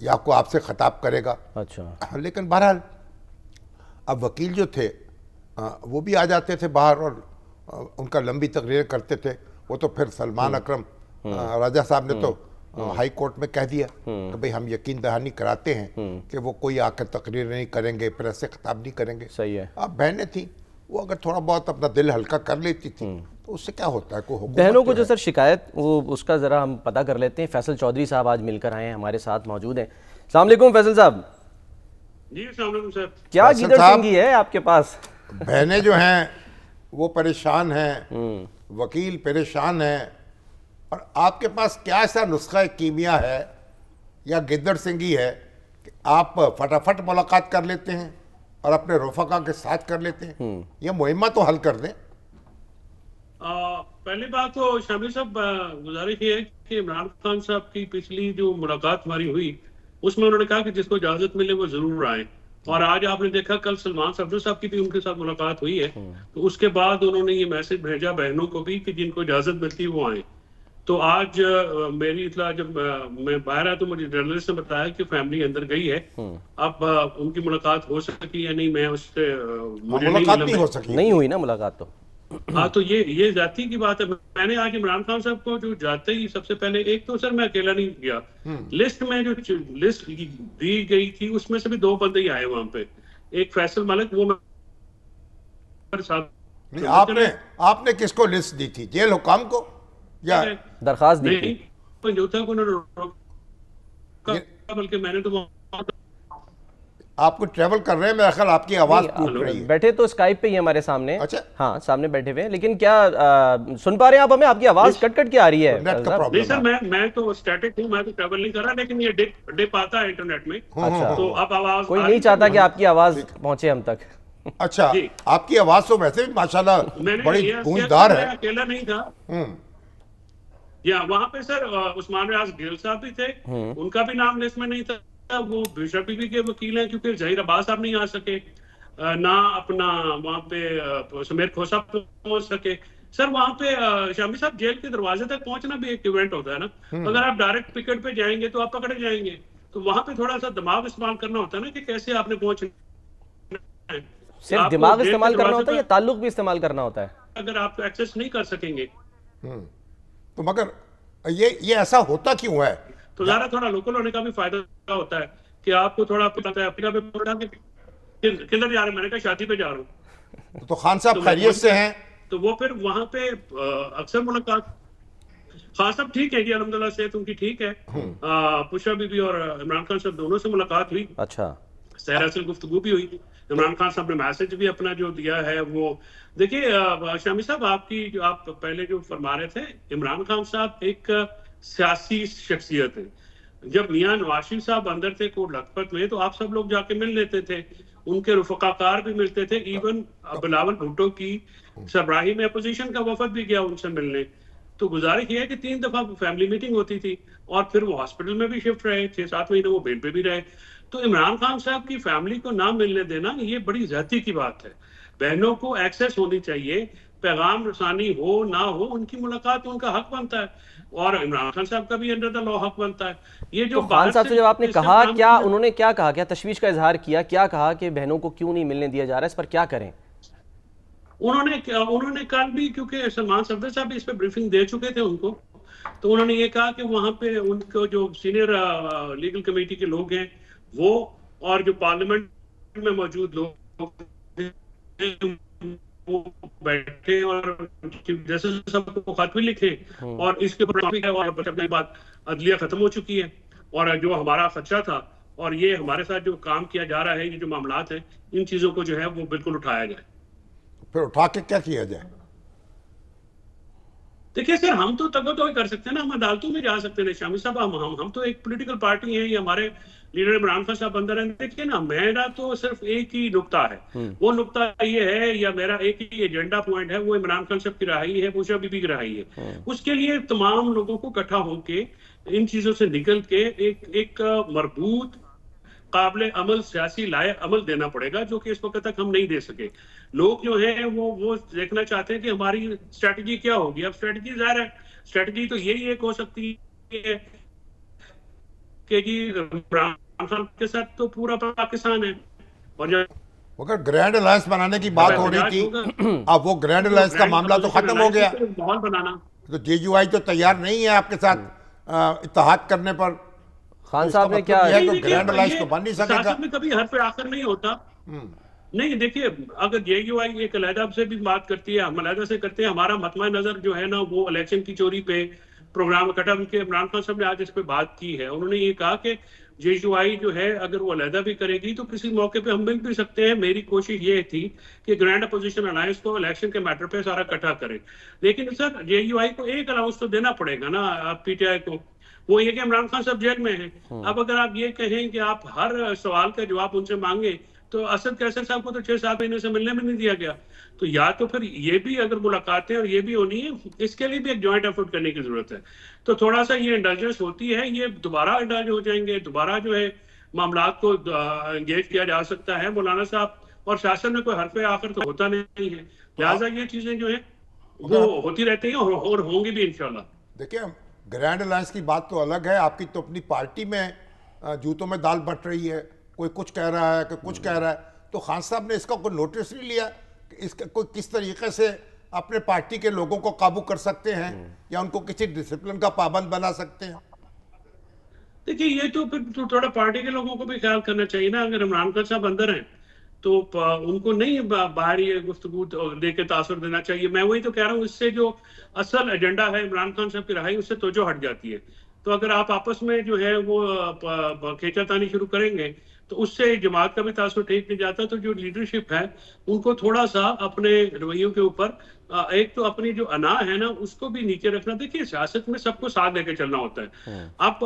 یا کوئی آپ سے خطاب کرے گا. اچھا. لیکن بہرحال اب وکیل جو تھے وہ بھی آ جاتے تھے باہر اور ان کا لمبی تقریر کرتے تھے. وہ تو پھر سلمان اکرم راجہ صاحب نے تو ہائی کورٹ میں کہہ دیا کہ بھئی ہم یقین دہانی کراتے ہیں کہ وہ کوئی آ کر تقریر نہیں کریں گے, پریس سے خطاب نہیں کریں گے. صحیح ہے. اب بہنیں تھیں, وہ اگر تھوڑا بہت اپنا دل ہلکا کر لیتی تھی تو اس سے کیا ہوتا ہے. کوئی بہنوں کو جو سر شکایت, وہ اس کا ذرا ہم پتہ کر لیتے ہیں. فیصل چودھری صاحب آج مل کر آئے ہیں, ہمارے ساتھ موجود ہیں. السلام علیکم فیصل صاحب. جی السلام علیکم سر. کیا گیدڑ سنگھی ہے آپ کے پاس؟ بہنیں جو ہیں وہ پریشان ہیں, وکیل پریشان ہیں, اور آپ کے پاس کیا ایسا نسخہ کیمیا ہے یا گدڑ سنگھی ہے کہ آپ فٹافٹ ملاقات کر لیتے ہیں اور اپنے رفقا کے ساتھ کر لیتے ہیں؟ یہ مہمہ تو حل کر دیں. پہلی بات تو شامی صاحب گزارش یہ ہے کہ عمران خان صاحب کی پچھلی جو ملاقات ہماری ہوئی اس میں انہوں نے کہا کہ جس کو اجازت ملے وہ ضرور آئیں, اور آج آپ نے دیکھا کل سلمان صفدر صاحب کی بھی ان کے ساتھ ملاقات ہوئی ہے, تو اس کے بعد انہوں نے یہ میسج بھیجا بہنوں کو بھی کہ جن کو اجازت ملتی وہ آئیں. تو آج میری اطلاع جب میں باہر آیا تو مجھے جرنلسٹ نے بتایا کہ فیملی اندر گئی ہے. اب ان کی ملاقات ہو سکی یا نہیں, میں اس سے ملاقات نہیں ہو سکی, نہیں ہوئی نا ملاقات. تو ہاں تو یہ ذاتی کی بات ہے. میں نے آج عمران خان صاحب کو جو جاتے ہی سب سے پہلے, ایک تو سر میں اکیلا نہیں گیا, لسٹ میں جو لسٹ دی گئی تھی اس میں سے بھی 2 بندے ہی آئے وہاں پہ. ایک فیصل ملک, وہ آپ نے کس کو لسٹ دی تھی؟ جیل حکام کو یا درخواست دی تھی؟ بلکہ میں نے تو آپ کو ٹریول کر رہے ہیں, میرا خیال آپ کی آواز ٹوٹ رہی ہے. بیٹھے تو اسکائپ پہ ہی ہمارے سامنے. اچھا, ہاں سامنے بیٹھے ہوئے ہیں, لیکن کیا سن پا رہے ہیں آپ ہمیں؟ آپ کی آواز کٹ کٹ کے آ رہی ہے. نہیں سر, میں تو اسٹیٹک ہوں, میں تو ٹریول نہیں کر رہا, لیکن یہ ڈپ آتا ہے انٹرنیٹ میں. تو اب آواز کوئی نہیں چاہتا کہ آپ کی آواز پہنچے ہم تک. اچھا, آپ کی آواز تو ویسے بھی ماشاءاللہ بڑی گونجدار ہے. اکیلا نہیں تھا. یا وہاں پہ سر عثمان ریاض گیل صاحب بھی تھے, ان کا بھی نام لسٹ میں نہیں تھا. وہ بشپ بی بی کے وکیل ہیں, کیونکہ ظہیر عباس صاحب نہیں آ سکے, نہ اپنا وہاں پہ سمیر کھوسا پہنچ سکے. سر وہاں پہ شامی صاحب جیل کے دروازے تک پہنچنا بھی ایک ایونٹ ہوتا ہے نا. اگر آپ ڈائریکٹ پکٹ پہ جائیں گے تو آپ پکڑے جائیں گے, تو وہاں پہ تھوڑا سا دماغ استعمال کرنا ہوتا ہے نا کہ کیسے آپ نے پہنچنا ہے. صرف دماغ استعمال کرنا ہوتا ہے یا تعلق بھی استعمال کرنا ہوتا ہے؟ اگر آپ ایکسس نہیں کر سکیں گے تو مگر یہ ایسا ہوتا کیوں ہے؟ تو ذرا تھوڑا لوکل ہونے کا بھی فائدہ ہوتا ہے کہ آپ کو تھوڑا پتہ ہے اپنا پہ پڑھا کہ کدھر جا رہے ہیں. میں نے کہا شادی پہ جا رہا ہوں. تو خان صاحب خیریت سے ہیں؟ تو وہ پھر وہاں پہ اکثر ملاقات. خان صاحب ٹھیک ہے جی, الحمدللہ صحت ان کی ٹھیک ہے. پشا بی بی اور عمران خان صاحب دونوں سے ملاقات ہوئی. اچھا, سحر اصل گفتگو بھی ہوئی. عمران خان صاحب نے میسج بھی اپنا جو دیا ہے وہ دیکھیے. شامی صاحب آپ کی جو آپ پہلے جو فرما رہے تھے, عمران خان صاحب ایک سیاسی شخصیت ہے. جب میاں نواز شریف صاحب اندر تھے کوٹ لکھپت میں, تو آپ سب لوگ جا کے مل لیتے تھے, ان کے رفقا کار بھی ملتے تھے. ایون بلاول بھٹو کی سربراہی میں اپوزیشن کا وفد بھی گیا ان سے ملنے. تو گزارش یہ ہے کہ 3 دفعہ فیملی میٹنگ ہوتی تھی, اور پھر وہ ہاسپٹل میں بھی شفٹ رہے, 6-7 مہینے وہ بیڈ پہ بھی رہے. تو عمران خان صاحب کی فیملی کو نہ ملنے دینا یہ بڑی زیادتی کی بات ہے. بہنوں کو ایکسیس ہونی چاہیے, پیغام رسانی ہو نہ ہو, ان کی ملاقات ان کا حق بنتا ہے, اور عمران خان صاحب کا بھی انڈر دا لا حق بنتا ہے. یہ جو خان صاحب سے جب آپ نے کہا, کیا انہوں نے کیا کہا, کیا تشویش کا اظہار کیا, کیا کہا کہ بہنوں کو کیوں نہیں ملنے دیا جا رہا ہے, اس پر کیا کریں؟ انہوں نے کل بھی, کیونکہ سلمان صفدر صاحب اس پہ بریفنگ دے چکے تھے ان کو, تو انہوں نے یہ کہا کہ وہاں پہ ان کو جو سینئر لیگل کمیٹی کے لوگ ہیں وہ, اور جو پارلیمنٹ میں موجود لوگ وہ بیٹھے اور جسٹس صاحب کو خط بھی لکھے, اور اس کے بعد عدلیہ ختم ہو چکی ہے, اور جو ہمارا خدشہ تھا اور یہ ہمارے ساتھ جو کام کیا جا رہا ہے, یہ جو معاملات ہیں, ان چیزوں کو جو ہے وہ بالکل اٹھایا جائے. پھر اٹھا کے کیا کیا جائے؟ دیکھیے سر, ہم تو تگو کر سکتے ہیں نا, ہم عدالتوں میں جا سکتے ہیں. شامی صاحب ہم تو ایک پولیٹیکل پارٹی ہیں, یہ ہمارے لیڈر عمران خان صاحب اندر ہیں. دیکھیے نا, میرا تو صرف ایک ہی نقطہ ہے, وہ نقطہ یہ ہے, یا میرا ایک ہی ایجنڈا پوائنٹ ہے, وہ عمران خان صاحب کی رہائی ہے, پوشا بی بی کی رہائی ہے. اس کے لیے تمام لوگوں کو اکٹھا ہو کے ان چیزوں سے نکل کے ایک مربوط قابل عمل سیاسی لائق عمل دینا پڑے گا, جو کہ اس وقت تک ہم نہیں دے سکے. لوگ جو ہیں وہ دیکھنا چاہتے ہیں کہ ہماری اسٹریٹجی کیا ہوگی. اب اسٹریٹجی ظاہر ہے, اسٹریٹجی تو یہی ایک ہو سکتی ہے کہ جی عمران خان کے ساتھ تو پورا پاکستان ہے، اور جب اگر گرینڈ الائنس بنانے کی بات ہو رہی تھی اب وہ گرینڈ الائنس کا معاملہ تو ختم ہو گیا، ماحول بنانا تو جے یو آئی تو تیار نہیں ہے آپ کے ساتھ اتحاد کرنے پر. خان صاحب نے کیا گرینڈ الائنس تو بن نہیں سکے گا. سیاست میں کبھی حرف آخر نہیں ہوتا. نہیں دیکھیے، اگر جے یو آئی ایک علیحدہ سے بھی بات کرتی ہے، ہم علیحدہ سے کرتے ہیں، ہمارا مطمع نظر جو ہے نا وہ الیکشن کی چوری پہ پروگرام اکٹھا کے عمران خان صاحب نے آج اس پہ بات کی ہے. انہوں نے یہ کہا کہ جے یو آئی جو ہے اگر وہ علیحدہ بھی کرے گی تو کسی موقع پہ ہم مل بھی سکتے ہیں. میری کوشش یہ تھی کہ گرینڈ اپوزیشن الائنس کو الیکشن کے میٹر پہ سارا اکٹھا کرے، لیکن سر جے یو آئی کو ایک الاؤنس تو دینا پڑے گا نا پی ٹی آئی کو، وہ یہ کہ عمران خان صاحب جیل میں ہیں. اب اگر آپ یہ کہیں کہ آپ ہر سوال کا جواب ان سے مانگے تو اسد قیصر صاحب کو تو 6-7 مہینے سے ملنے میں نہیں دیا گیا. تو یا تو پھر یہ بھی اگر ملاقاتیں اور یہ بھی ہونی ہے، اس کے لیے بھی ایک جوائنٹ ایفرٹ کرنے کی ضرورت ہے. تو تھوڑا سا یہ انڈلجنس ہوتی ہے، یہ دوبارہ انڈلج ہو جائیں گے، دوبارہ جو ہے معاملات کو انگیج کیا جا سکتا ہے. مولانا صاحب اور سیاست میں کوئی حرف آخر تو ہوتا نہیں ہے، لہٰذا یہ چیزیں جو ہیں وہ ہوتی رہتی ہیں اور ہوں گی بھی انشاءاللہ. دیکھیں گرینڈ الائنس کی بات تو الگ ہے، آپ کی تو اپنی پارٹی میں جوتوں میں دال بٹ رہی ہے، کوئی کچھ کہہ رہا ہے، کوئی کچھ کہہ رہا ہے. تو خان صاحب نے اس کا کوئی نوٹس نہیں لیا کہ اس کا کوئی کس طریقے سے اپنے پارٹی کے لوگوں کو قابو کر سکتے ہیں یا ان کو کسی ڈسپلن کا پابند بنا سکتے ہیں؟ دیکھیے یہ تو پھر تھوڑا پارٹی کے لوگوں کو بھی خیال کرنا چاہیے نا. اگر عمران خان صاحب اندر ہیں تو ان کو نہیں باہر یہ گفتگو دے کے تاثر دینا چاہیے. میں وہی تو کہہ رہا ہوں، اس سے جو اصل ایجنڈا ہے عمران خان صاحب کی رہائی، اس سے توجہ ہٹ جاتی ہے. تو اگر آپ آپس میں جو ہے وہ کھینچا تانی شروع کریں گے تو اس سے جماعت کا بھی تاثر ٹھیک نہیں جاتا. تو جو لیڈرشپ ہے ان کو تھوڑا سا اپنے رویوں کے اوپر ایک تو اپنی جو انا ہے نا اس کو بھی نیچے رکھنا. دیکھیے سیاست میں سب کو ساتھ لے کے چلنا ہوتا ہے. اب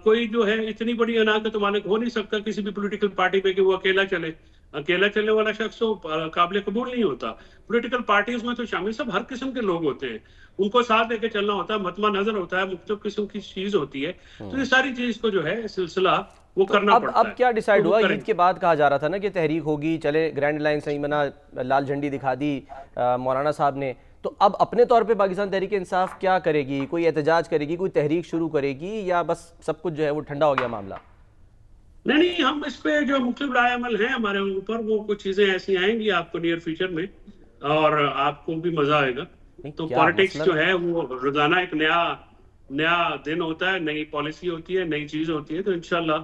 کوئی جو ہے اتنی بڑی انا کا تو مالک ہو نہیں سکتا کسی بھی پولیٹیکل پارٹی پہ کہ وہ اکیلا چلے. اکیلا چلنے والا شخص تو قابل قبول نہیں ہوتا. پولیٹیکل پارٹیز میں تو شامل سب ہر قسم کے لوگ ہوتے ہیں، ان کو ساتھ لے کے چلنا ہوتا ہے، مطمع نظر ہوتا ہے، مختلف قسم کی چیز ہوتی ہے. تو یہ ساری چیز کو جو ہے سلسلہ وہ کرنا پڑتا ہے. اب کیا ڈیسائیڈ ہوا؟ عید کے بعد کہا جا رہا تھا نا کہ تحریک ہوگی، چلے گرینڈ لائن صحیح بنا، لال جھنڈی دکھا دی مولانا صاحب نے. تو اب اپنے طور پہ پاکستان تحریک انصاف کیا کرے گی؟ کوئی احتجاج کرے گی، کوئی تحریک شروع کرے گی، یا بس سب کچھ جو ہے وہ ٹھنڈا ہو گیا معاملہ؟ نہیں، ہم اس پہ جو مختلف رائے عمل ہیں ہمارے اوپر، وہ کچھ چیزیں ایسی آئیں گی آپ کو نیئر فیوچر میں اور آپ کو بھی مزہ آئے گا. تو پالیٹکس جو ہے وہ روزانہ ایک نیا دن ہوتا ہے، نئی پالیسی ہوتی ہے، نئی چیز ہوتی ہے. تو انشاءاللہ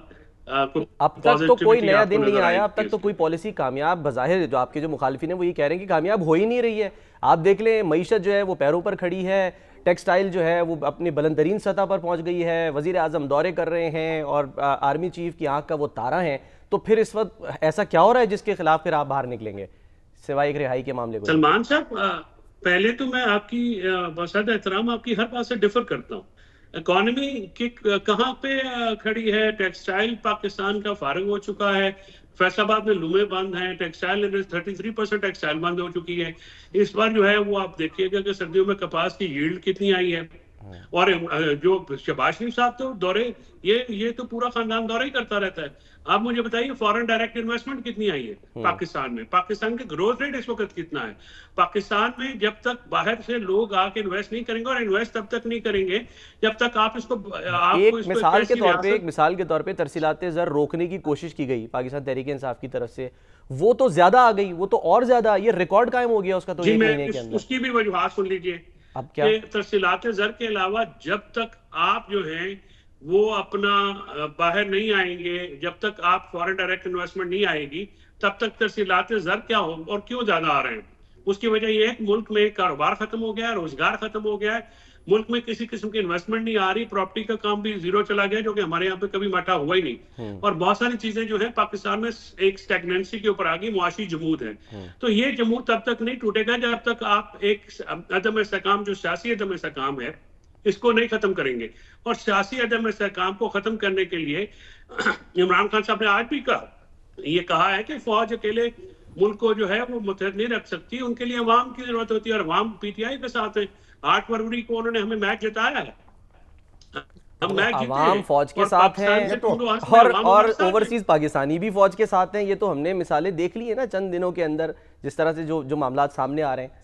اب تک تو کوئی نیا دن نہیں آیا، اب تک تو کوئی پالیسی کامیاب بظاہر جو آپ کے جو مخالفین ہیں وہ یہ کہہ رہے ہیں کہ کامیاب ہو ہی نہیں رہی ہے. آپ دیکھ لیں معیشت جو ہے وہ پیروں پر کھڑی ہے، ٹیکسٹائل جو ہے وہ اپنی بلند ترین سطح پر پہنچ گئی ہے، وزیر اعظم دورے کر رہے ہیں اور آرمی چیف کی آنکھ کا وہ تارا ہیں. تو پھر اس وقت ایسا کیا ہو رہا ہے جس کے خلاف پھر آپ باہر نکلیں گے سوائے ایک رہائی کے معاملے کو؟ سلمان صاحب پہلے تو میں آپ کی بسادہ احترام آپ کی ہر بات سے ڈفر کرتا ہوں. اکانومی کہاں پہ کھڑی ہے؟ ٹیکسٹائل پاکستان کا فارغ ہو چکا ہے، فیصل آباد میں لومیں بند ہیں، ٹیکسٹائل 33% ٹیکسٹائل بند ہو چکی ہے. اس بار جو ہے وہ آپ دیکھیے گا کہ سردیوں میں کپاس کی ییلڈ کتنی آئی ہے. اور جو شہباز شریف صاحب تو دورے یہ تو پورا خاندان دورہ ہی کرتا رہتا ہے. آپ مجھے بتائیے فورن ڈائریکٹ انویسٹمنٹ کتنی آئی ہے پاکستان میں؟ پاکستان کے گروتھ ریٹ اس وقت کتنا ہے؟ پاکستان میں جب تک باہر سے لوگ آ کے انویسٹ نہیں کریں گے، اور انویسٹ تب تک نہیں کریں گے جب تک آپ اس کو ایک مثال کے طور پہ ترسیلات زر روکنے کی کوشش کی گئی پاکستان تحریک انصاف کی طرف سے، وہ تو زیادہ آ گئی، وہ تو اور زیادہ، یہ ریکارڈ قائم ہو گیا اس کا. تو ایک مہینے کے اندر اس کی بھی وجوہات سن لیجئے. اب کیا ترسیلات زر کے علاوہ جب تک آپ جو ہیں وہ اپنا باہر نہیں آئیں گے، جب تک آپ فورن ڈائریکٹ انویسٹمنٹ نہیں آئے گی، تب تک ترسیلات زر کیا ہو اور کیوں زیادہ آ رہے ہیں؟ اس کی وجہ یہ ہے کہ ملک میں کاروبار ختم ہو گیا ہے، روزگار ختم ہو گیا ہے، ملک میں کسی قسم کی انویسٹمنٹ نہیں آ رہی، پراپرٹی کا کام بھی زیرو چلا گیا جو کہ ہمارے یہاں پہ کبھی مٹا ہوا ہی نہیں. اور بہت ساری چیزیں جو ہیں پاکستان میں ایک سٹیگننسی کے اوپر آ گئی، معاشی جمود ہے. تو یہ جمود تب تک نہیں ٹوٹے گا جب تک آپ ایک عدم استحکام، جو سیاسی عدم استحکام ہے، اس کو نہیں ختم کریں گے. اور سیاسی عدم استحکام کو ختم کرنے کے لیے عمران خان صاحب نے آج بھی کہا ہے کہ فوج اکیلے ملک کو جو ہے وہ متحد نہیں رکھ سکتی، ان کے لیے عوام کی ضرورت ہوتی ہے، اور عوام پی ٹی آئی کے ساتھ ہیں. 8 فروری کو انہوں نے ہمیں میچ جتایا ہے، ہم میچ جیتے ہیں، عوام فوج کے ساتھ ہیں اور اوورسیز پاکستانی بھی فوج کے ساتھ ہیں. یہ تو ہم نے مثالیں دیکھ لی ہیں نا چند دنوں کے اندر، جس طرح سے جو معاملات سامنے آ رہے ہیں.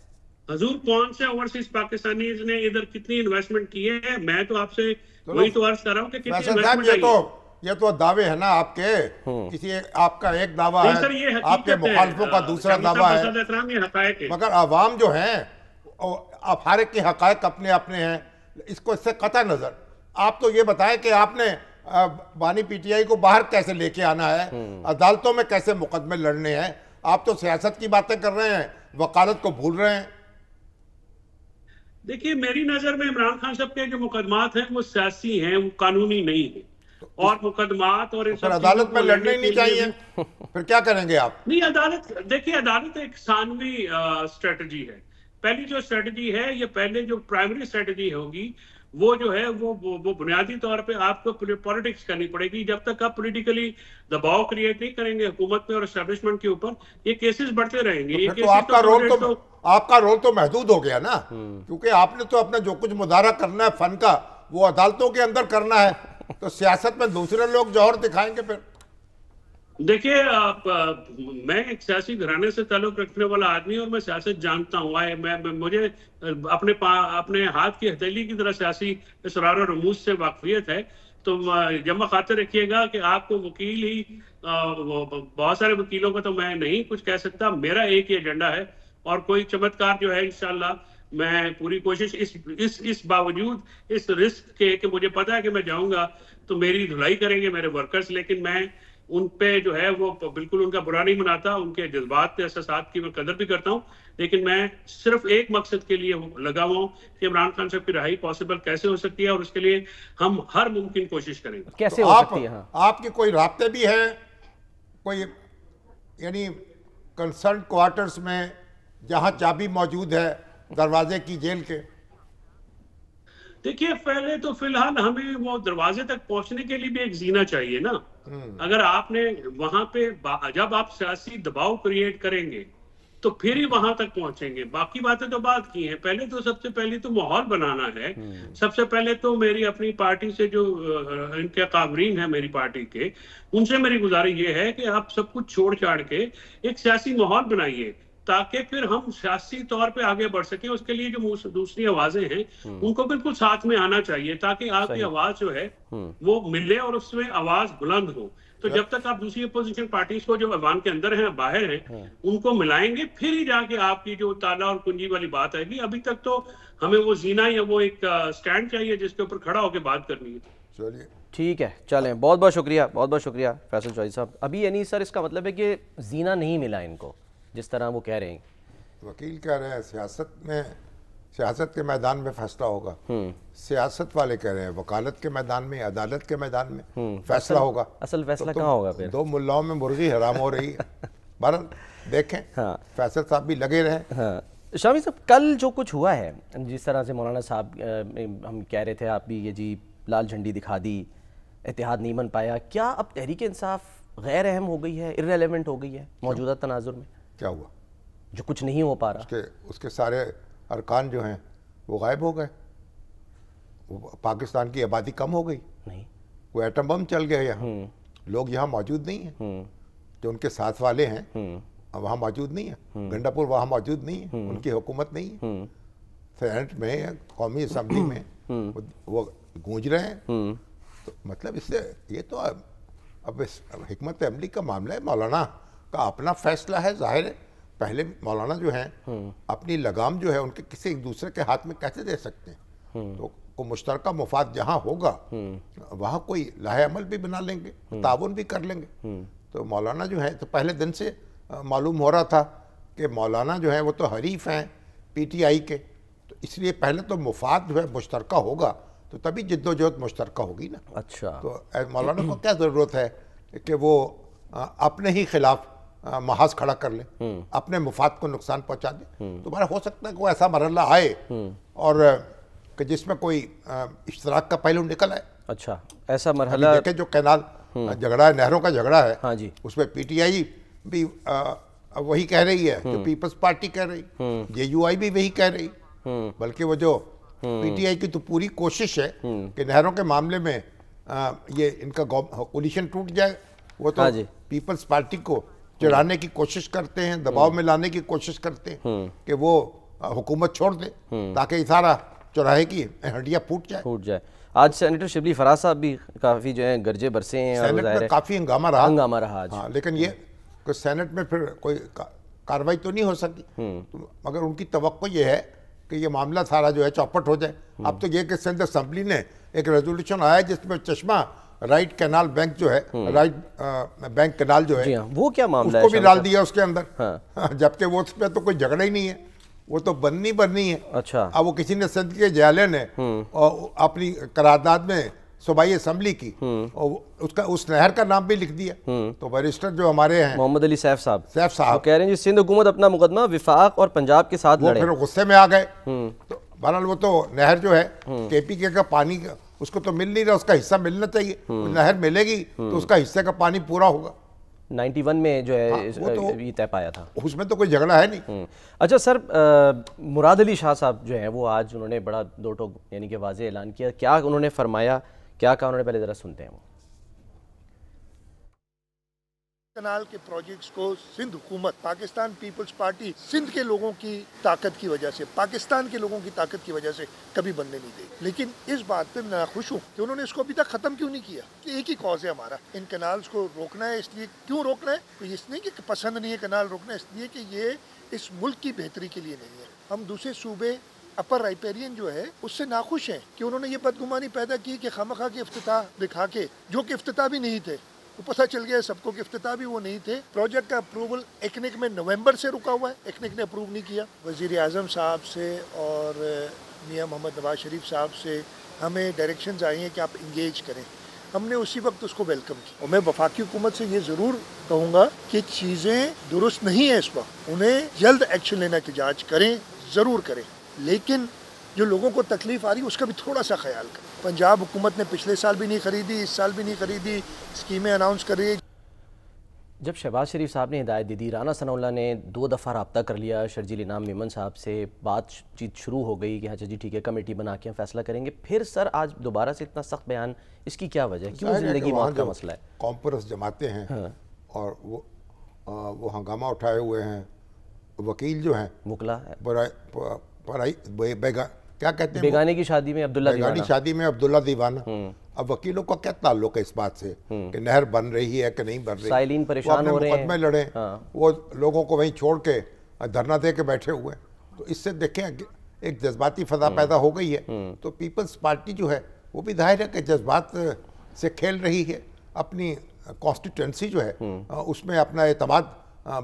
حضور کون سے اوورسیز پاکستانیز نے ادھر کتنی انویسٹمنٹ کی ہے؟ میں تو آپ سے وہی تو عرض کر رہا ہوں کہ کتنی فیصل صاحب یہ تو دعوے ہیں نا آپ کے، کسی آپ کا ایک دعویٰ ہے، آپ کے مخالفوں کا دوسرا دعویٰ ہے، مگر عوام جو ہیں آپ ہر ایک کے حقائق اپنے اپنے ہیں، اس کو اس سے قطع نظر آپ تو یہ بتائیں کہ آپ نے بانی پی ٹی آئی کو باہر کیسے لے کے آنا ہے، عدالتوں میں کیسے مقدمے لڑنے ہیں، آپ تو سیاست کی باتیں کر رہے ہیں، وکالت کو بھول رہے ہیں۔ دیکھیے میری نظر میں عمران خان صاحب کے جو مقدمات ہیں وہ سیاسی ہیں، وہ قانونی نہیں ہیں، اور مقدمات اور عدالت میں لڑنے ہی نہیں چاہیے، پھر کیا کریں گے آپ؟ نہیں، عدالت دیکھیے عدالت ایک ثانوی اسٹریٹجی ہے، پہلی جو اسٹریٹجی ہے، یہ پہلے جو پرائمری اسٹریٹجی ہوگی وہ جو ہے وہ بنیادی طور پہ آپ کو پولیٹکس کرنی پڑے گی۔ جب تک آپ پولیٹیکلی دباؤ کریٹ نہیں کریں گے حکومت میں اور اسٹیبلشمنٹ کے اوپر، یہ کیسز بڑھتے رہیں گے۔ تو آپ کا رول تو محدود ہو گیا نا، کیونکہ آپ نے تو اپنا جو کچھ مظاہرہ کرنا ہے فن کا وہ عدالتوں کے اندر کرنا ہے، تو سیاست میں دوسرے لوگ جوہر دکھائیں گے۔ پھر دیکھیے میں ایک سیاسی گھرانے سے تعلق رکھنے والا آدمی اور میں سیاست جانتا ہوں، مجھے اپنے ہاتھ کی ہتھیلی کی طرح سیاسی اسرار و رموز سے واقفیت ہے۔ تو جمع خاطر رکھیے گا کہ آپ کو وکیل ہی بہت سارے وکیلوں کو تو میں نہیں کچھ کہہ سکتا، میرا ایک ہی ایجنڈا ہے، اور کوئی چمتکار جو ہے انشاءاللہ میں پوری کوشش اس باوجود اس رسک کے کہ مجھے پتا ہے کہ میں جاؤں گا تو میری دھلائی کریں گے میرے ورکرز، لیکن میں ان پہ جو ہے وہ بالکل ان کا برا نہیں مناتا، ان کے جذبات احساسات کی میں قدر بھی کرتا ہوں، لیکن میں صرف ایک مقصد کے لیے لگا ہوا ہوں کہ عمران خان صاحب کی رہائی پاسبل کیسے ہو سکتی ہے، اور اس کے لیے ہم ہر ممکن کوشش کریں گے۔ کیسے ہو سکتی ہے؟ آپ کے کوئی رابطے بھی ہیں کوئی، یعنی کنسرن کوارٹرز میں جہاں چابی موجود ہے دروازے کی جیل کے؟ دیکھیے پہلے تو فی الحال ہمیں وہ دروازے تک پہنچنے کے لیے بھی ایک زینہ چاہیے نا۔ اگر آپ نے وہاں پہ جب آپ سیاسی دباؤ کریٹ کریں گے تو پھر ہی وہاں تک پہنچیں گے، باقی باتیں تو بات کی ہیں۔ پہلے تو سب سے پہلے تو ماحول بنانا ہے، سب سے پہلے تو میری اپنی پارٹی سے جو ان کے قابرین ہیں میری پارٹی کے، ان سے میری گزارش یہ ہے کہ آپ سب کچھ چھوڑ چھاڑ کے ایک سیاسی ماحول بنائیے تاکہ پھر ہم سیاسی طور پہ آگے بڑھ سکیں۔ اس کے لیے جو دوسری آوازیں ہیں ان کو بالکل ساتھ میں آنا چاہیے تاکہ آپ کی آواز جو ہے وہ ملے اور اس میں آواز بلند ہو۔ تو جب تک آپ دوسری اپوزیشن پارٹیز کو جو ایوان کے اندر ہیں باہر ہیں ان کو ملائیں گے، پھر ہی جا کے آپ کی جو تالا اور کنجی والی بات آئے گی۔ ابھی تک تو ہمیں وہ زینہ یا وہ ایک سٹینڈ چاہیے جس کے اوپر کھڑا ہو کے بات کرنی ہے۔ چلیے ٹھیک ہے، چلیں، بہت بہت شکریہ، بہت بہت شکریہ فیصل چوہدری صاحب۔ ابھی یعنی سر اس کا مطلب ہے کہ زینہ نہیں ملا ان کو جس طرح وہ کہہ رہے ہیں؟ وکیل کہہ رہے ہیں سیاست کے میدان میں فیصلہ ہوگا، سیاست والے کہہ رہے ہیں وکالت کے میدان میں، عدالت کے میدان میں فیصلہ ہوگا۔ اصل فیصلہ کہاں ہوگا پھر؟ دو ملاؤں میں مرغی حرام ہو رہی ہے۔ بہرحال دیکھیں، فیصل صاحب بھی لگے رہیں۔ شامی صاحب کل جو کچھ ہوا ہے، جس طرح سے مولانا صاحب ہم کہہ رہے تھے، آپ بھی یہ جی لال جھنڈی دکھا دی، اتحاد نہیں بن پایا، کیا اب تحریک انصاف غیر اہم ہو گئی ہے، ارریلیونٹ ہو گئی ہے موجودہ تناظر میں؟ کیا ہوا؟ جو کچھ نہیں ہو پا رہا، اس کے سارے ارکان جو ہیں وہ غائب ہو گئے۔ پاکستان کی آبادی کم ہو گئی، نہیں کوئی ایٹم بم چل گیا یہاں، لوگ یہاں موجود نہیں ہیں، جو ان کے ساتھ والے ہیں وہاں موجود نہیں ہیں، گنڈا پور وہاں موجود نہیں ہے، ان کی حکومت نہیں ہے، سینٹ میں قومی اسمبلی میں وہ گونج رہے ہیں۔ تو مطلب اس سے یہ تو اب حکمت عملی کا معاملہ ہے، مولانا کا اپنا فیصلہ ہے، ظاہر ہے۔ پہلے مولانا جو ہیں اپنی لگام جو ہے ان کے کسی ایک دوسرے کے ہاتھ میں کیسے دے سکتے ہیں؟ تو مشترکہ مفاد جہاں ہوگا وہاں کوئی لاہ عمل بھی بنا لیں گے، تعاون بھی کر لیں گے۔ تو مولانا جو ہے تو پہلے دن سے معلوم ہو رہا تھا کہ مولانا جو ہے وہ تو حریف ہیں پی ٹی آئی کے، تو اس لیے پہلے تو مفاد جو ہے مشترکہ ہوگا تو تبھی جد و جہد مشترکہ ہوگی نا۔ اچھا، تو مولانا کو کیا ضرورت ہے کہ وہ اپنے ہی خلاف محاذ کھڑا کر لیں، اپنے مفاد کو نقصان پہنچا دیں؟ دوبارہ ہو سکتا ہے کہ وہ ایسا مرحلہ آئے اور کہ جس میں کوئی اشتراک کا پہلو نکل آئے۔ اچھا، ایسا مرحلہ دیکھیں جو کینال جھگڑا ہے، نہروں کا جھگڑا ہے، ہاں جی، اس میں پی ٹی آئی بھی وہی کہہ رہی ہے جو پیپلز پارٹی کہہ رہی، جے یو آئی بھی وہی کہہ رہی، بلکہ وہ جو پی ٹی آئی کی تو پوری کوشش ہے کہ نہروں کے معاملے میں یہ ان کا کولیشن ٹوٹ جائے۔ وہ تو پیپلز پارٹی کو چڑھانے کی کوشش کرتے ہیں، دباؤ میں لانے کی کوشش کرتے ہیں کہ وہ حکومت چھوڑ دے تاکہ یہ سارا چوراہے کی ہڈیاں پھوٹ جائے۔ آج سینیٹر شبلی فراز صاحب بھی کافی جو ہیں گرجے برسے ہیں، اور سینٹ ظاہر میں ہے کافی ہنگامہ رہا آج. ہاں، لیکن یہ کہ سینٹ میں پھر کوئی کارروائی تو نہیں ہو سکی، مگر ان کی توقع یہ ہے کہ یہ معاملہ سارا جو ہے چوپٹ ہو جائے. اب تو یہ کہ سندھ اسمبلی نے ایک ریزولوشن آیا جس میں چشمہ رائٹ کینال بینک جو ہے، رائٹ بینک کینال جو ہے، جی ہاں، وہ کیا معاملہ اس ہے کو بھی ڈال دیا اس کے اندر، جبکہ وہ اس پہ تو کوئی جھگڑا ہی نہیں ہے، وہ تو بننی ہے. اچھا. اب وہ کسی نے سندھ کے جیالے نے اپنی قرارداد میں صوبائی اسمبلی کی، اور اس نہر کا نام بھی لکھ دیا. تو بیرسٹر جو ہمارے ہیں محمد علی سیف صاحب صاحب کہہ رہے ہیں جی سندھ حکومت اپنا مقدمہ وفاق اور پنجاب کے ساتھ وہ لڑے. پھر غصے میں آ گئے. تو بہرحال وہ تو نہر جو ہے کے پی کے کا پانی اس کو تو مل نہیں رہا، اس کا حصہ ملنا چاہیے. نہر ملے گی تو اس کا حصے کا پانی پورا ہوگا. 91 میں جو ہے یہ طے پایا تھا، اس میں تو کوئی جھگڑا ہے نہیں. اچھا سر، مراد علی شاہ صاحب جو ہیں وہ آج انہوں نے بڑا دو ٹوک یعنی کہ واضح اعلان کیا. کیا انہوں نے فرمایا، کیا کہا انہوں نے، پہلے ذرا سنتے ہیں. وہ کنال کے پروجیکٹس کو سندھ حکومت، پاکستان پیپلز پارٹی سندھ کے لوگوں کی طاقت کی وجہ سے، پاکستان کے لوگوں کی طاقت کی وجہ سے کبھی بننے نہیں دے. لیکن اس بات پہ میں خوش ہوں کہ انہوں نے اس کو ابھی تک ختم کیوں نہیں کیا. کہ ایک ہی کاز ہے ہمارا، ان کنالز کو روکنا ہے. اس لیے کیوں روکنا ہے؟ اس نہیں کہ پسند نہیں ہے کنال روکنا، اس لیے کہ یہ اس ملک کی بہتری کے لیے نہیں ہے. ہم دوسرے صوبے اپر رائپیرین جو ہے اس سے ناخوش ہیں کہ انہوں نے یہ بدگمانی پیدا کی کہ خامخواہ کے افتتاح دکھا کے، جو کہ افتتاح بھی نہیں تھے. وہ پتہ چل گیا سب کو کہ افتتاح بھی وہ نہیں تھے. پروجیکٹ کا اپروول ایکنک میں نومبر سے رکا ہوا ہے، ایکنک نے اپروو نہیں کیا. وزیر اعظم صاحب سے اور میاں محمد نواز شریف صاحب سے ہمیں ڈائریکشنز آئی ہیں کہ آپ انگیج کریں. ہم نے اسی وقت اس کو ویلکم کیا. اور میں وفاقی حکومت سے یہ ضرور کہوں گا کہ چیزیں درست نہیں ہیں اس وقت، انہیں جلد ایکشن لینا، احتجاج کریں، ضرور کریں، لیکن جو لوگوں کو تکلیف آ رہی ہے اس کا بھی تھوڑا سا خیال کریں. پنجاب حکومت نے پچھلے سال بھی نہیں خریدی، اس سال بھی نہیں خریدی، اسکیمیں اناؤنس کر رہی ہے. جب شہباز شریف صاحب نے ہدایت دی تھی، رانا ثناء اللہ نے 2 دفعہ رابطہ کر لیا شرجیل انعام میمن صاحب سے، بات چیت شروع ہو گئی کہ اچھا جی ٹھیک ہے کمیٹی بنا کے ہم فیصلہ کریں گے. پھر سر آج دوبارہ سے اتنا سخت بیان، اس کی کیا وجہ ہے؟ کیوں زندگی موت کا مسئلہ ہے؟ کانفرنس جماتے ہیں اور وہ ہنگامہ اٹھائے ہوئے ہیں. وکیل جو ہیں وکلا کیا کہتے ہیں، بیگانے کی شادی میں عبداللہ دیوانہ، بیگانی شادی میں عبداللہ دیوانہ. اب وکیلوں کا کیا تعلق ہے اس بات سے کہ نہر بن رہی ہے کہ نہیں بن رہی؟ سائلین پریشان ہو رہے ہیں، مقدمے لڑیں، وہ لوگوں کو وہیں چھوڑ کے دھرنا دے کے بیٹھے ہوئے ہیں. تو اس سے دیکھیں ایک جذباتی فضا پیدا ہو گئی ہے. تو پیپلز پارٹی جو ہے وہ بھی ظاہر ہے کہ جذبات سے کھیل رہی ہے. اپنی کانسٹیٹوئنسی جو ہے اس میں اپنا اعتماد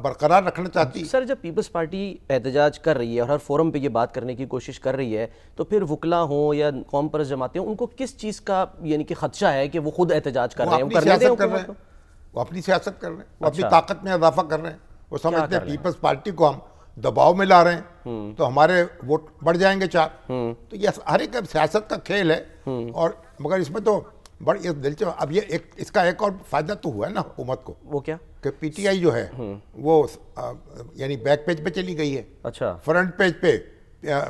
برقرار رکھنا چاہتی ہے. سر جب پیپلز پارٹی احتجاج کر رہی ہے اور ہر فورم پہ یہ بات کرنے کی کوشش کر رہی ہے، تو پھر وکلا ہوں یا قوم پرست جماعتیں ہوں، ان کو کس چیز کا یعنی کہ خدشہ ہے کہ وہ خود احتجاج کر رہے ہیں؟ وہ اپنی سیاست کر رہے ہیں، وہ اپنی سیاست کر رہے ہیں، وہ اپنی طاقت میں اضافہ کر رہے ہیں. وہ سمجھتے ہیں پیپلز پارٹی کو ہم دباؤ میں لا رہے ہیں تو ہمارے ووٹ بڑھ جائیں گے 4. تو یہ ہر ایک سیاست کا کھیل ہے. اور مگر اس میں تو بڑی دلچسپ، اب یہ اس کا ایک اور فائدہ تو ہوا ہے نا حکومت کو. وہ کیا کہ پی ٹی آئی جو ہے وہ یعنی بیک پیج پہ چلی گئی ہے. اچھا، فرنٹ پیج پہ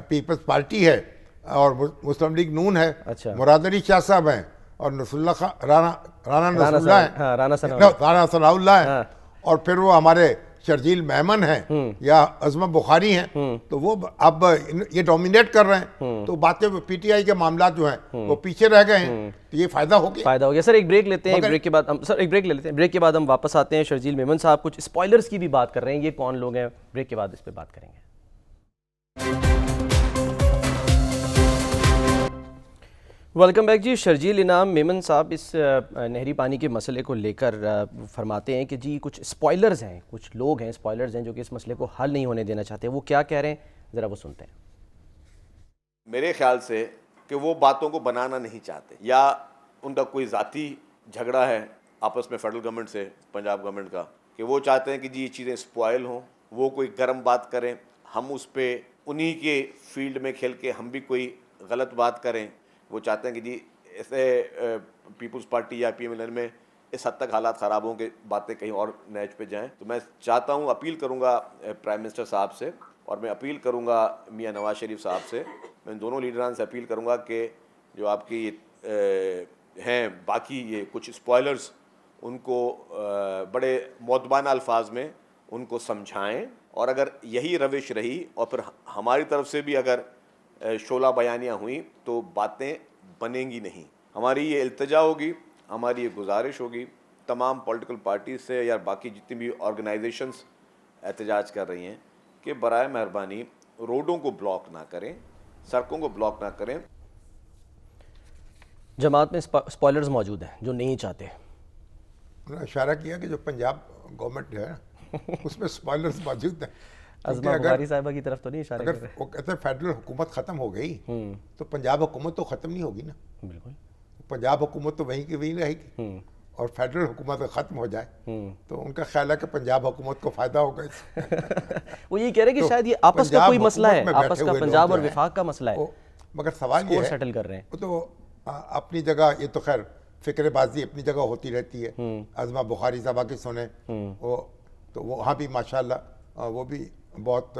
پیپلز پارٹی ہے اور مسلم لیگ نون ہے. مراد علی شاہ صاحب ہیں اور نصر اللہ خان رانا ثناء اللہ ہیں. اور پھر وہ ہمارے شرجیل میمن ہیں یا عظمہ بخاری ہیں. تو وہ اب یہ ڈومینیٹ کر رہے ہیں. تو باتیں پی ٹی آئی کے معاملات جو ہیں وہ پیچھے رہ گئے ہیں. تو یہ فائدہ ہو گیا. سر ایک بریک لیتے ہیں، بریک کے بعد بریک کے بعد ہم واپس آتے ہیں. شرجیل میمن صاحب کچھ اسپوائلرز کی بھی بات کر رہے ہیں، یہ کون لوگ ہیں؟ بریک کے بعد اس پہ بات کریں گے. ویلکم بیک جی. شرجیل انعام میمن صاحب اس نہری پانی کے مسئلے کو لے کر فرماتے ہیں کہ جی کچھ اسپوائلرز ہیں، کچھ لوگ ہیں اسپوائلرز ہیں جو کہ اس مسئلے کو حل نہیں ہونے دینا چاہتے. وہ کیا کہہ رہے ہیں ذرا وہ سنتے ہیں. میرے خیال سے کہ وہ باتوں کو بنانا نہیں چاہتے، یا ان کا کوئی ذاتی جھگڑا ہے آپس میں فیڈرل گورنمنٹ سے، پنجاب گورنمنٹ کا، کہ وہ چاہتے ہیں کہ جی یہ چیزیں اسپوائل ہوں، وہ کوئی گرم بات کریں، ہم اس پہ انہی کے فیلڈ میں کھیل کے ہم بھی کوئی غلط بات کریں. وہ چاہتے ہیں کہ جی ایسے پیپلز پارٹی یا پی ایم ایل این میں اس حد تک حالات خراب ہوں کہ باتیں کہیں اور نیچ پہ جائیں. تو میں چاہتا ہوں، اپیل کروں گا پرائم منسٹر صاحب سے، اور میں اپیل کروں گا میاں نواز شریف صاحب سے، میں ان دونوں لیڈران سے اپیل کروں گا کہ جو آپ کی ہیں باقی یہ کچھ اسپوائلرز، ان کو بڑے مؤدبانہ الفاظ میں ان کو سمجھائیں. اور اگر یہی روش رہی اور پھر ہماری طرف سے بھی اگر شعلہ بیانیاں ہوئیں تو باتیں بنیں گی نہیں. ہماری یہ التجا ہوگی, ہماری یہ گزارش ہوگی تمام پولیٹیکل پارٹیز سے یا باقی جتنی بھی آرگنائزیشنز احتجاج کر رہی ہیں کہ برائے مہربانی روڈوں کو بلاک نہ کریں, سڑکوں کو بلاک نہ کریں. جماعت میں اسپوائلرز موجود ہیں جو نہیں چاہتے. انہوں نے اشارہ کیا کہ جو پنجاب گورنمنٹ جو ہے اس میں اسپوائلرز موجود ہیں. ازما بخاری صاحبہ کی طرف تو نہیں اشارہ کر رہے. اگر وہ کہتے ہیں فیڈرل حکومت ختم ہو گئی تو پنجاب حکومت تو ختم نہیں ہوگی نا. بالکل, پنجاب حکومت تو وہیں کی وہیں رہے گی, اور فیڈرل حکومت ختم ہو جائے تو ان کا خیال ہے کہ پنجاب حکومت کو فائدہ ہوگا اس سے. وہ یہ کہہ رہے ہیں کہ شاید یہ آپس کا کوئی مسئلہ ہے, آپس کا پنجاب اور وفاق کا مسئلہ ہے, مگر سوال یہ ہے سیٹل کر رہے ہیں. وہ تو اپنی جگہ, یہ تو خیر فکر بازی اپنی جگہ ہوتی رہتی ہے. ازما بخاری صاحبہ کی سنیں وہ تو وہاں بھی ماشاءاللہ وہ بھی بہت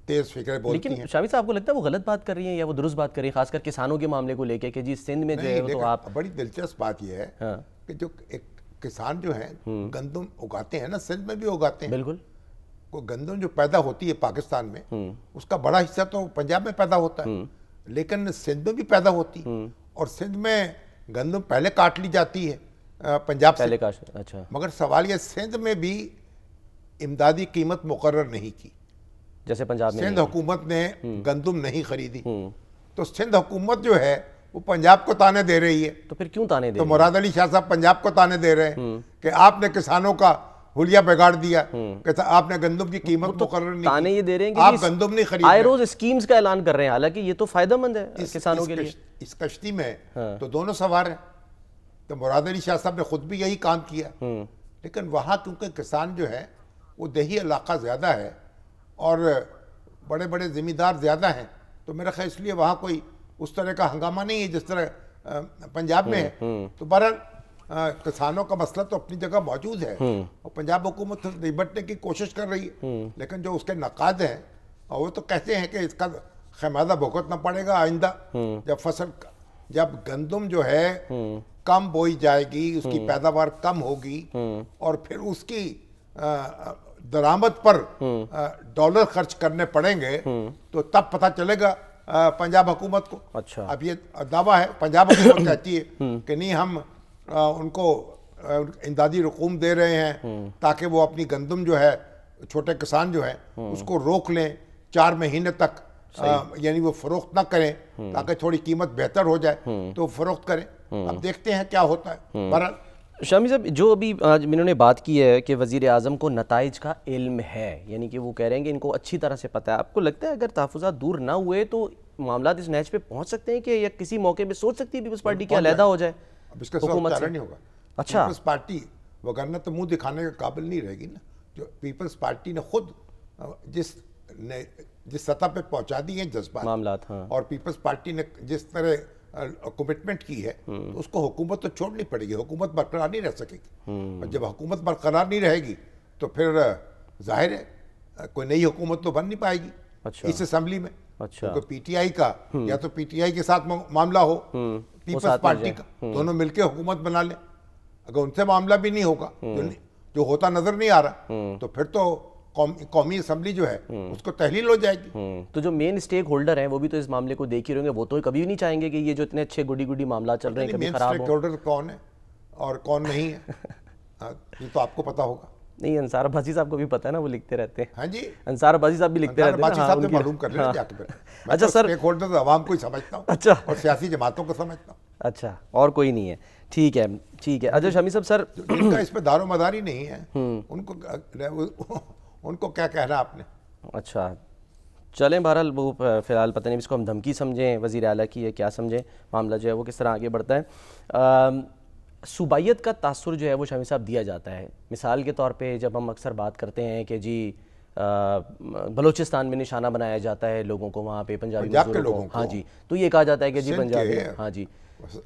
تیز فکریں بولتی ہیں. لیکن شامی صاحب کو لگتا ہے وہ غلط بات کر رہی ہیں یا وہ درست بات کر رہی ہیں, خاص کر کسانوں کے معاملے کو لے کے کہ جی سندھ میں جو ہے تو آپ. بڑی دلچسپ بات یہ ہے کہ جو ایک کسان جو ہیں گندم اگاتے ہیں نا, سندھ میں بھی اگاتے ہیں. بالکل, وہ گندم جو پیدا ہوتی ہے پاکستان میں اس کا بڑا حصہ تو پنجاب میں پیدا ہوتا ہے, لیکن سندھ میں بھی پیدا ہوتی ہے. اور سندھ میں گندم پہلے کاٹ لی جاتی ہے پنجاب سے. اچھا, مگر سوال یہ سندھ میں بھی امدادی قیمت مقرر نہیں کی, جیسے پنجاب میں سندھ حکومت نے گندم نہیں خریدی. تو سندھ حکومت جو ہے وہ پنجاب کو تانے دے رہی ہے. تو پھر کیوں تانے دے؟ تو مراد علی شاہ صاحب پنجاب کو تانے دے رہے ہیں کہ آپ نے کسانوں کا حلیہ بگاڑ دیا, کہ آپ نے گندم کی قیمت مقرر نہیں کی. تانے یہ دے رہے ہیں کہ آپ گندم نہیں خرید رہے. آئے روز اسکیمز کا اعلان کر رہے ہیں, حالانکہ یہ تو فائدہ مند ہے کسانوں کے لیے. اس کشتی میں تو دونوں سوار ہیں. تو مراد علی شاہ صاحب نے خود بھی یہی کام کیا, لیکن وہاں کیونکہ کسان جو ہے وہ دیہی علاقہ زیادہ ہے اور بڑے بڑے زمیندار زیادہ ہیں, تو میرا خیال اس لیے وہاں کوئی اس طرح کا ہنگامہ نہیں ہے جس طرح پنجاب میں ہے. تو بہرحال کسانوں کا مسئلہ تو اپنی جگہ موجود ہے اور پنجاب حکومت نمٹنے کی کوشش کر رہی ہے, لیکن جو اس کے نقاد ہیں وہ تو کہتے ہیں کہ اس کا خمیازہ بھگتنا پڑے گا آئندہ, جب گندم جو ہے کم بوئی جائے گی, اس کی پیداوار کم ہوگی اور پھر اس کی درآمد پر ڈالر خرچ کرنے پڑیں گے تو تب پتہ چلے گا پنجاب حکومت کو. اچھا, اب یہ دعویٰ ہے پنجاب حکومت کہتی ہے کہ نہیں ہم ان کو امدادی رقوم دے رہے ہیں تاکہ وہ اپنی گندم جو ہے چھوٹے کسان جو ہیں اس کو روک لیں 4 مہینے تک, یعنی وہ فروخت نہ کریں تاکہ تھوڑی قیمت بہتر ہو جائے تو فروخت کریں. اب دیکھتے ہیں کیا ہوتا ہے. بہرحال شامی صاحب جو ابھی آج انہوں نے بات کی ہے کہ وزیر اعظم کو نتائج کا علم ہے, یعنی کہ وہ کہہ رہے ہیں کہ ان کو اچھی طرح سے پتہ ہے. آپ کو لگتا ہے اگر تحفظات دور نہ ہوئے تو معاملات اس نیچ پہ پہنچ سکتے ہیں کہ یا کسی موقع پہ سوچ سکتی ہے پیپلز پارٹی کہ علیحدہ ہو جائے اب اس کا حکومت سے؟ نہیں ہوگا. اچھا, پیپلز پارٹی وگرنہ تو منہ دکھانے کے قابل نہیں رہے گی نا. جو پیپلز پارٹی نے خود جس سطح پہ پہنچا دی ہیں جذبات معاملات, اور پیپلز پارٹی نے جس طرح کمٹمنٹ کی ہے تو اس کو حکومت تو چھوڑنی پڑے گی, حکومت برقرار نہیں رہ سکے گی. اور جب حکومت برقرار نہیں رہے گی تو پھر ظاہر ہے کوئی نئی حکومت تو بن نہیں پائے گی اس اسمبلی میں. کیونکہ پی ٹی آئی کا یا تو پی ٹی آئی کے ساتھ معاملہ ہو, پیپلز پارٹی کا, دونوں مل کے حکومت بنا لیں. اگر ان سے معاملہ بھی نہیں ہوگا, جو ہوتا نظر نہیں آ رہا, تو پھر تو قومی اسمبلی جو ہے اس کو تحلیل ہو جائے گی. تو جو مین اسٹیک ہولڈر ہیں وہ بھی تو اس معاملے کو دیکھ ہی رہیں گے, وہ تو کبھی بھی نہیں چاہیں گے کہ یہ جو اتنے اچھے گڈی معاملات چل رہے ہیں کبھی خراب ہو. مین اسٹیک ہولڈر کون ہے اور کون نہیں ہے یہ تو آپ کو پتا ہوگا. نہیں, انصار عباسی صاحب کو بھی پتہ ہے نا, وہ لکھتے رہتے ہیں. ہاں جی, انصار عباسی صاحب بھی لکھتے رہتے ہیں. عباسی صاحب سے معلوم کر لیں جا کے پھر. اچھا سر, اسٹیک ہولڈر عوام کو ہی سمجھتا ہوں. اچھا, اور سیاسی جماعتوں کو سمجھتا ہوں. اچھا, اور کوئی نہیں ہے. ٹھیک ہے ٹھیک ہے. اچھا شامی صاحب, سر جن کا اس پہ دار و مدار ہی نہیں ہے ان کو کیا کہنا آپ نے. اچھا چلیں, بہرحال وہ فی الحال پتہ نہیں اس کو ہم دھمکی سمجھیں وزیر اعلیٰ کی یا کیا سمجھیں, معاملہ جو ہے وہ کس طرح آگے بڑھتا ہے. صوبائیت کا تاثر جو ہے وہ شامی صاحب دیا جاتا ہے. مثال کے طور پہ جب ہم اکثر بات کرتے ہیں کہ جی بلوچستان میں نشانہ بنایا جاتا ہے لوگوں کو, وہاں پہ پنجابی لوگوں کو, ہاں جی, تو یہ کہا جاتا ہے کہ جی پنجابی, ہاں جی,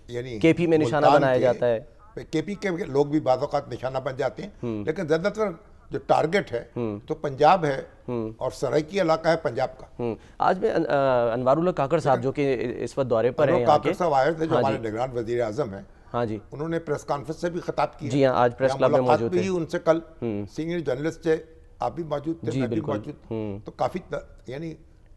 یعنی کے پی میں نشانہ بنایا جاتا ہے. کے پی کے لوگ بھی بعض اوقات نشانہ بن جاتے ہیں, لیکن زیادہ تر جو ٹارگٹ ہے تو پنجاب ہے اور سرائکی علاقہ ہے پنجاب کا. آج میں انوار اللہ کاکڑ صاحب جو کہ اس وقت دورے پر ہیں, کاکڑ صاحب آئے تھے جو ہمارے نگران وزیر اعظم ہیں, ہاں جی, انہوں نے پریس کانفرنس سے بھی خطاب کیا. جی ہاں, آج پریس کلب میں موجود تھے. ان سے کل سینئر جرنلسٹ تھے, آپ بھی موجود تھے, میں بھی موجود, تو کافی یعنی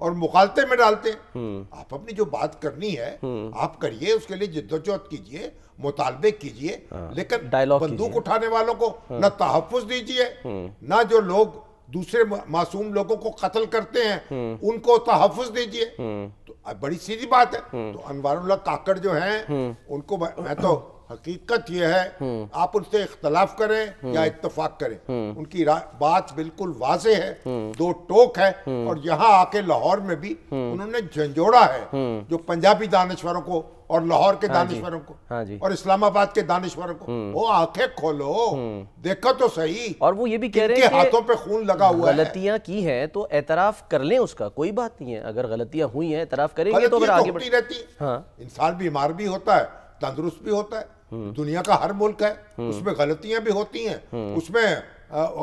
اور مغالطے میں ڈالتے ہیں. آپ اپنی جو بات کرنی ہے آپ کریے, اس کے لیے جدوجہد کیجئے, مطالبے کیجئے, لیکن بندوق اٹھانے والوں کو نہ تحفظ دیجئے, نہ جو لوگ دوسرے معصوم لوگوں کو قتل کرتے ہیں ان کو تحفظ دیجئے. تو بڑی سیدھی بات ہے. تو انوار اللہ کاکڑ جو ہیں ان کو میں تو حقیقت یہ ہے, آپ ان سے اختلاف کریں یا اتفاق کریں, ان کی بات بالکل واضح ہے, دو ٹوک ہے. اور یہاں آ کے لاہور میں بھی انہوں نے جھنجھوڑا ہے جو پنجابی دانشوروں کو اور لاہور کے دانشوروں کو اور اسلام آباد کے دانشوروں کو. وہ آنکھیں کھولو, دیکھو تو صحیح. اور وہ یہ بھی کہہ رہے ہیں کہ ہاتھوں پہ خون لگا ہوا ہے. غلطیاں کی ہیں تو اعتراف کر لیں, اس کا کوئی بات نہیں ہے. اگر غلطیاں ہوئی ہیں اعتراف کریں گے تو پھر آگے ہوتی رہتی ہے. انسان بیمار بھی ہوتا ہے, تندرست بھی ہوتا ہے. دنیا کا ہر ملک ہے, اس میں غلطیاں بھی ہوتی ہیں, اس میں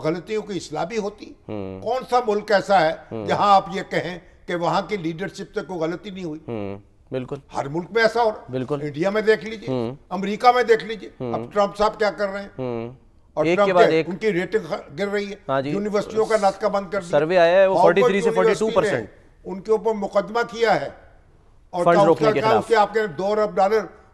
غلطیوں کی اصلاح بھی ہوتی. کون سا ملک ایسا ہے جہاں آپ یہ کہیں کہ وہاں کی لیڈرشپ سے کوئی غلطی نہیں ہوئی؟ بالکل ہر ملک میں ایسا ہو رہا ہے. بالکل انڈیا میں دیکھ لیجئے, امریکہ میں دیکھ لیجئے, اب ٹرمپ صاحب کیا کر رہے ہیں, اور ایک کے بعد ایک ان کی ریٹنگ گر رہی ہے. یونیورسٹیوں کا ناطقہ بند کر دیا, سروے آیا ہے وہ 43 سے 42%. ان کے اوپر مقدمہ کیا ہے اور فنڈ روکنے کے خلاف. آپ کے $2 ارب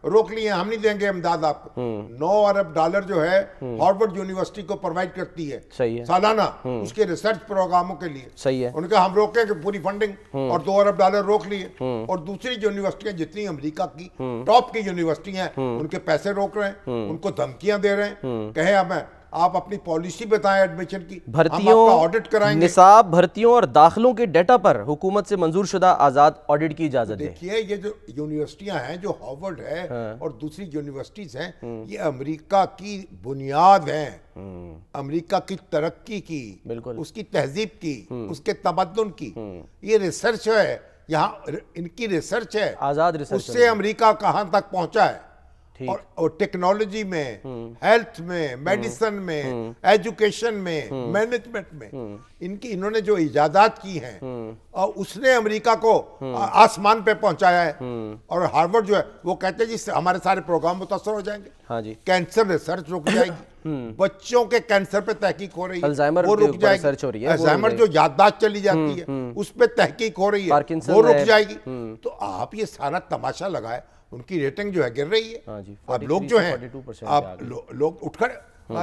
روک لیے, ہم نہیں دیں گے امداد آپ کو. $9 ارب جو ہے ہارورڈ یونیورسٹی کو پرووائڈ کرتی ہے سالانہ اس کے ریسرچ پروگراموں کے لیے. صحیح ہے. ان کا ہم روکیں کہ پوری فنڈنگ, اور $2 ارب روک لیے. اور دوسری یونیورسٹیاں جتنی امریکہ کی ٹاپ کی یونیورسٹیاں ہیں ان کے پیسے روک رہے ہیں, ان کو دھمکیاں دے رہے ہیں, کہیں ہمیں آپ اپنی پالیسی بتائیں ایڈمیشن کی, ہم آپ کا آڈٹ کرائیں گے. نصاب, بھرتیوں اور داخلوں کے ڈیٹا پر حکومت سے منظور شدہ آزاد آڈٹ کی اجازت ہے. دیکھیے یہ جو یونیورسٹیاں ہیں, جو ہارورڈ ہے اور دوسری یونیورسٹیز ہیں, یہ امریکہ کی بنیاد ہیں, امریکہ کی ترقی کی, اس کی تہذیب کی, اس کے تمدن کی. یہ ریسرچ ہے, یہاں ان کی ریسرچ ہے, آزاد ریسرچ. اس سے امریکہ کہاں تک پہنچا ہے. اور ٹیکنالوجی میں, ہیلتھ میں, میڈیسن میں, ایجوکیشن میں, مینجمنٹ میں, انہوں نے جو ایجادات کی ہیں اور اس نے امریکہ کو آسمان پہ پہنچایا ہے. اور ہارورڈ جو ہے وہ کہتے ہیں جی ہمارے سارے پروگرام متاثر ہو جائیں گے. کینسر ریسرچ رک جائے گی, بچوں کے کینسر پہ تحقیق ہو رہی ہے, وہ رک جائے گی. الزائمر جو یادداشت چلی جاتی ہے اس پہ تحقیق ہو رہی ہے, وہ رک جائے گی. تو آپ یہ سارا تماشا لگائے, ان کی ریٹنگ جو ہے گر رہی ہے. اب لوگ جو ہیں, اب لوگ اٹھ کر,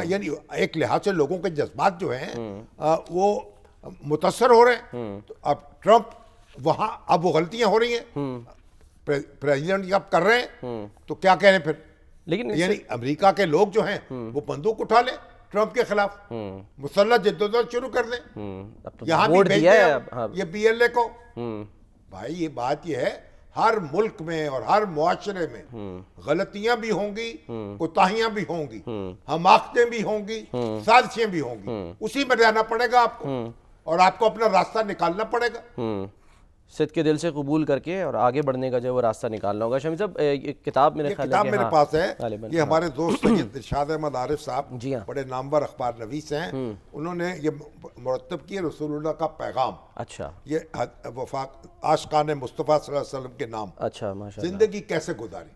یعنی ایک لحاظ سے لوگوں کے جذبات جو ہیں وہ متاثر ہو رہے ہیں. تو اب ٹرمپ وہاں, اب وہ غلطیاں ہو رہی ہیں, پریزیڈنٹ اب کر رہے ہیں, تو کیا کہہ رہے ہیں پھر. لیکن یعنی امریکہ کے لوگ جو ہیں وہ بندوق اٹھا لیں ٹرمپ کے خلاف, مسلح جدوجہد شروع کر دیں. یہاں بھی بھیج دیں یہ PLA کو. بھائی یہ بات یہ ہے, ہر ملک میں اور ہر معاشرے میں غلطیاں بھی ہوں گی, کوتاہیاں بھی ہوں گی, حماقتیں بھی ہوں گی, سازشیں بھی ہوں گی. اسی میں رہنا پڑے گا آپ کو, اور آپ کو اپنا راستہ نکالنا پڑے گا. صدق کے دل سے قبول کر کے اور آگے بڑھنے کا جو وہ راستہ نکالنا ہوگا. شامی صاحب ایک کتاب میرے خیال ہے کتاب میرے پاس ہے, یہ ہمارے دوست سید ارشاد احمد عارف صاحب بڑے نامور اخبار نویس ہیں, انہوں نے یہ مرتب کی رسول اللہ کا پیغام. اچھا. یہ وفاق عاشقان مصطفیٰ صلی اللہ علیہ وسلم کے نام. اچھا, ماشاءاللہ. زندگی کیسے گزاری.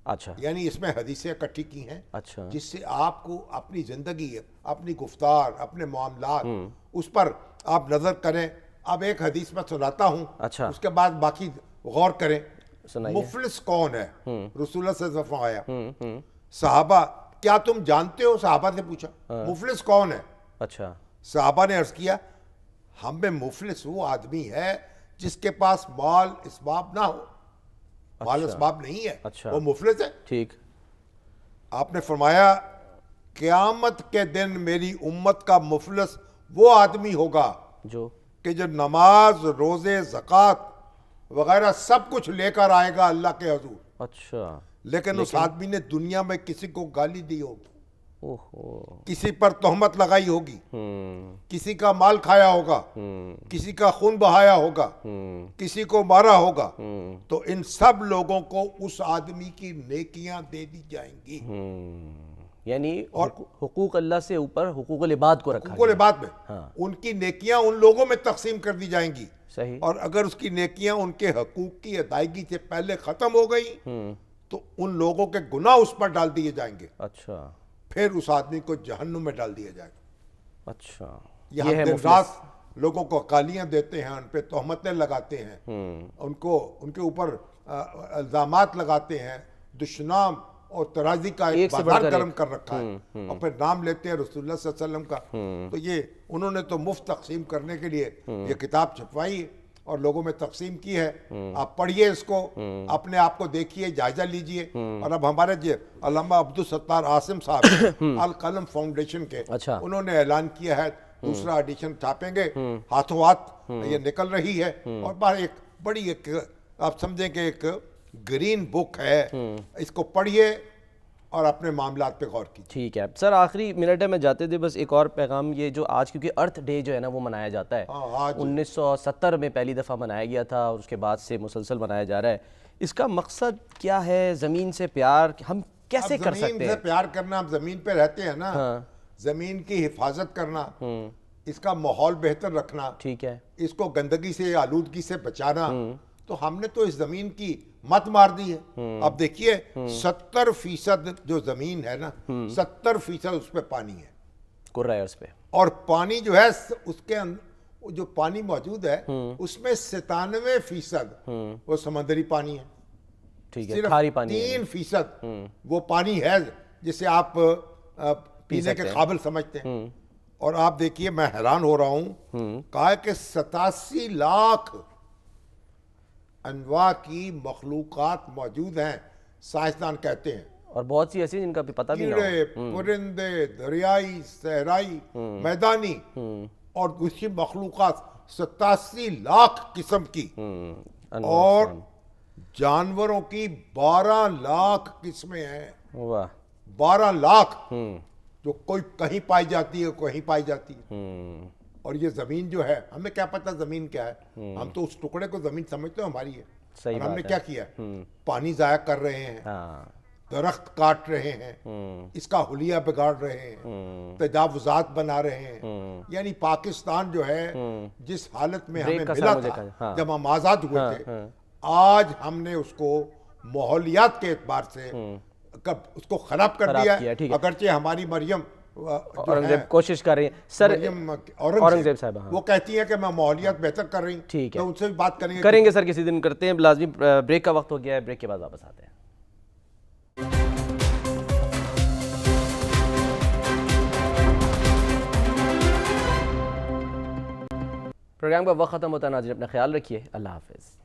اچھا. یعنی اس میں حدیثیں اکٹھی کی ہیں. اچھا. جس سے آپ کو اپنی زندگی, اپنی گفتار, اپنے معاملات, اس پر آپ نظر کریں. اب ایک حدیث میں سناتا ہوں, اس کے بعد باقی غور کریں. مفلس کون ہے؟ رسول اللہ صلی اللہ علیہ وسلم آیا, صحابہ کیا تم جانتے ہو؟ صحابہ سے پوچھا مفلس کون ہے. اچھا. صحابہ نے عرض کیا ہم میں مفلس وہ آدمی ہے جس کے پاس مال اسباب نہ ہو. مال اسباب نہیں ہے, وہ مفلس ہے. ٹھیک. آپ نے فرمایا قیامت کے دن میری امت کا مفلس وہ آدمی ہوگا جو کہ جو نماز, روزے, زکوٰۃ وغیرہ سب کچھ لے کر آئے گا اللہ کے حضور. اچھا. لیکن اس آدمی نے دنیا میں کسی کو گالی دی ہوگی, کسی پر تہمت لگائی ہوگی, کسی کا مال کھایا ہوگا, کسی کا خون بہایا ہوگا, کسی کو مارا ہوگا, تو ان سب لوگوں کو اس آدمی کی نیکیاں دے دی جائیں گی. یعنی حقوق اللہ سے اوپر حقوق العباد کو رکھا. حقوق العباد میں ان کی نیکیاں ان لوگوں میں تقسیم کر دی جائیں گی. صحیح. اور اگر اس کی نیکیاں ان کے حقوق کی ادائیگی سے پہلے ختم ہو گئی تو ان لوگوں کے گناہ اس پر ڈال دیے جائیں گے. اچھا. پھر اس آدمی کو جہنم میں ڈال دیا جائے گا. اچھا. یہ دن رات لوگوں کو قالیاں دیتے ہیں، ان پہ تہمتیں لگاتے ہیں، ان کے اوپر الزامات لگاتے ہیں، دشنام اور ترازی کا ایک بازار گرم کر رکھا ہے، اور پھر نام لیتے ہیں رسول اللہ صلی اللہ علیہ وسلم کا. تو یہ انہوں نے تو مفت تقسیم کرنے کے لیے یہ کتاب چھپوائی ہے اور لوگوں میں تقسیم کی ہے. آپ پڑھیے اس کو، اپنے آپ کو دیکھیے، جائزہ لیجئے. اور اب ہمارے علامہ عبدالستار عاصم صاحب القلم فاؤنڈیشن کے، انہوں نے اعلان کیا ہے دوسرا ایڈیشن چھاپیں گے، ہاتھوں ہاتھ یہ نکل رہی ہے. اور باہر ایک بڑی ایک آپ سمجھیں کہ ایک گرین بک ہے، اس کو پڑھیے اور اپنے معاملات پہ غور کیجیے. ٹھیک ہے سر، آخری منٹ میں جاتے تھے بس ایک اور پیغام، یہ جو آج کیونکہ ارتھ ڈے جو ہے نا وہ منایا جاتا ہے، 1970 میں پہلی دفعہ منایا گیا تھا اور اس کے بعد سے مسلسل منایا جا رہا ہے. اس کا مقصد کیا ہے؟ زمین سے پیار ہم کیسے کر سکتے ہیں؟ زمین سے پیار کرنا، ہم زمین پہ رہتے ہیں نا، زمین کی حفاظت کرنا، اس کا ماحول بہتر رکھنا، ٹھیک ہے، اس کو گندگی سے آلودگی سے بچانا. تو ہم نے تو اس زمین کی مت مار دی ہے. اب دیکھیے 70% جو زمین ہے نا، 70% اس پہ پانی ہے، کرہ ہے اس پہ. اور پانی جو ہے اس کے جو پانی موجود ہے اس میں 97% وہ سمندری پانی ہے. ٹھیک ہے، کھاری پانی. 3% وہ پانی ہے جسے آپ پینے کے قابل سمجھتے ہیں. اور آپ دیکھیے میں حیران ہو رہا ہوں، کہا ہے کہ 87 لاکھ انواع کی مخلوقات موجود ہیں، سائنسدان کہتے ہیں. اور بہت سی ایسی جن کا بھی پتہ بھی نہ ہو. کیڑے، پرندے، دریائی، صحرائی، میدانی اور دوسری مخلوقات 87 لاکھ قسم کی، اور جانوروں کی 12 لاکھ قسمیں ہیں. 12 لاکھ جو کوئی کہیں پائی جاتی ہے، کہیں پائی جاتی ہے. اور یہ زمین جو ہے، ہمیں کیا پتہ زمین کیا ہے؟ ہم تو اس ٹکڑے کو زمین سمجھتے ہیں ہماری ہے. اور ہم نے کیا کیا ہے؟ پانی ضائع کر رہے ہیں، درخت کاٹ رہے ہیں، اس کا حلیہ بگاڑ رہے ہیں، تجاوزات بنا رہے ہیں. یعنی پاکستان جو ہے جس حالت میں ہمیں ملا تھا جب ہم آزاد ہوئے تھے، آج ہم نے اس کو ماحولیات کے اعتبار سے اس کو خراب کر دیا ہے. اگرچہ ہماری مریم اورنگزیب کوشش کر رہی ہیں سر، اورنگزیب صاحبہ وہ کہتی ہے کہ میں ماحولیات بہتر کر رہی ہوں. ٹھیک ہے، ان سے بھی بات کریں گے سر، کسی دن کرتے ہیں. لازمی بریک کا وقت ہو گیا ہے، بریک کے بعد واپس آتے ہیں. پروگرام کا وقت ختم ہوتا ہے. ناظرین اپنا خیال رکھیے، اللہ حافظ.